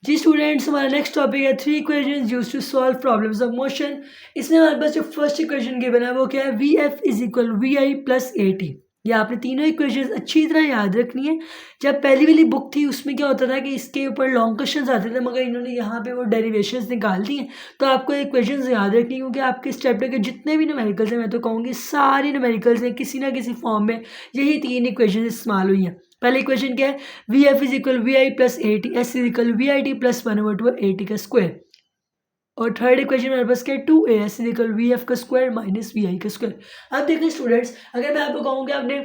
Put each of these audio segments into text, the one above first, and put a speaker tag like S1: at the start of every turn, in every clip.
S1: जी students, हमारा next topic है three equations used to solve problems of motion. इसमें हमारे पास जो फर्स्ट इक्वेशन गिवन है वो क्या है, V F is equal V I plus A T. ये आपने तीनों इक्वेशंस अच्छी तरह याद रखनी है। जब पहली वाली बुक थी उसमें क्या होता था कि इसके ऊपर लॉन्ग क्वेश्चंस आते थे, मगर इन्होंने यहाँ पे वो डेरिवेशंस निकाल दी हैं। तो आपको इक्वेशंस याद रखनी है, क्योंकि आपके इस चैप्टर के जितने भी न्यूमेरिकल्स हैं, मैं तो कहूँगी सारे न्यूमेरिकल्स में किसी ना किसी फॉर्म में यही तीन इक्वेशन इस्तेमाल हुई हैं। पहले इक्वेशन क्या है, V F is equal V I plus A T, S is equal V I T plus one over two A T का स्क्वायर। और थर्ड इक्वेशन मेरे पास क्या है, two A S is equal V F का square minus V I का square. अब देखिए स्टूडेंट्स, अगर मैं आपको कहूँ कि आपने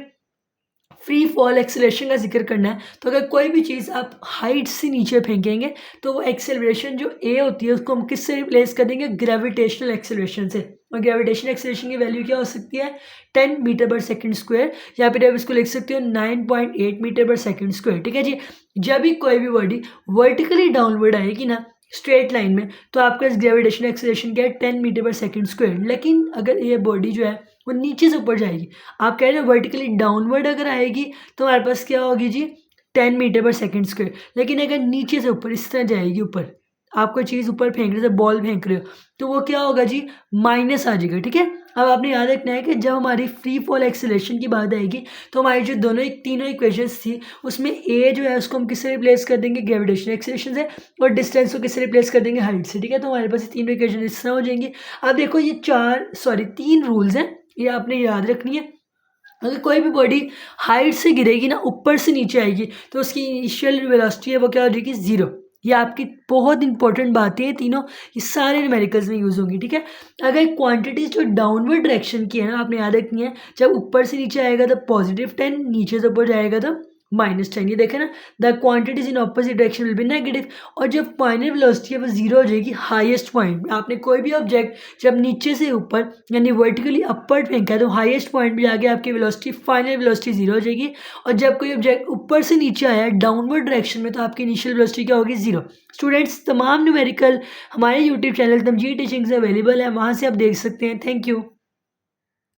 S1: फ्री फॉल एक्सेलरेशन का जिक्र करना है, तो अगर कोई भी चीज़ आप हाइट से नीचे फेंकेंगे तो वो एक्सेलरेशन जो ए होती है उसको हम किससे रिप्लेस कर देंगे, ग्रेविटेशनल एक्सेलरेशन से। और ग्रेविटेशनल एक्सेलरेशन की वैल्यू क्या हो सकती है, 10 मीटर पर सेकंड स्क्वायर, या फिर आप इसको लिख सकते हो 9.8 मीटर पर सेकंड स्क्वायर। ठीक है जी। जब भी कोई भी बॉडी वर्टिकली डाउनवर्ड आएगी ना स्ट्रेट लाइन में, तो आपका इस ग्रेविटेशनल एक्सेलरेशन क्या है, 10 मीटर पर सेकंड स्क्वायर। लेकिन अगर ये बॉडी जो है वो नीचे से ऊपर जाएगी, आप कह रहे हो वर्टिकली डाउनवर्ड अगर आएगी तो हमारे पास क्या होगी जी, 10 मीटर पर सेकंड स्क्वायर। लेकिन अगर नीचे से ऊपर इस तरह जाएगी, ऊपर आप कोई चीज़ ऊपर फेंक रहे हो, बॉल फेंक रहे हो, तो वो क्या होगा जी, माइनस आ जाएगा। ठीक है। अब आपने याद रखना है कि जब हमारी फ्री फॉल एक्सेलरेशन की बात आएगी तो हमारी जो तीनों इक्वेशंस थी उसमें ए जो है उसको हम किससे रिप्लेस कर देंगे, ग्रेविटेशनल एक्सेलरेशन से, और डिस्टेंस को किससे रिप्लेस कर देंगे, हाइट से। ठीक है। तो हमारे पास ये तीनों इक्वेशन इस तरह हो जाएंगी। अब देखो ये तीन रूल्स हैं, ये आपने याद रखनी है। अगर कोई भी बॉडी हाइट से गिरेगी ना, ऊपर से नीचे आएगी, तो उसकी इनिशियल वेलोसिटी है वो क्या हो जाएगी, जीरो। ये आपकी बहुत इंपॉर्टेंट बातें हैं तीनों, ये सारे न्यूमेरिकल्स में यूज़ होंगी। ठीक है। अगर क्वांटिटीज जो डाउनवर्ड डायरेक्शन की है ना, आपने याद रखनी है, जब ऊपर से नीचे आएगा तो +10, नीचे से ऊपर जाएगा तो -10। ये देखें ना, the quantities in opposite direction will be negative. और जब फाइनल वेलोसिटी है वो जीरो हो जाएगी हाईएस्ट पॉइंट। आपने कोई भी ऑब्जेक्ट जब नीचे से ऊपर यानी वर्टिकली अपवर्ड फेंका है तो हाईएस्ट पॉइंट पे जाके आपकी वेलोसिटी फाइनल वेलोसिटी जीरो हो जाएगी। और जब कोई ऑब्जेक्ट ऊपर से नीचे आया है डाउनवर्ड डायरेक्शन में, तो आपकी इनिशियल वेलोसिटी क्या होगी, जीरो। स्टूडेंट्स, तमाम न्यूमेरिकल हमारे यूट्यूब चैनल तमजीद टीचिंग से अवेलेबल है, वहाँ से आप देख सकते हैं। Thank you.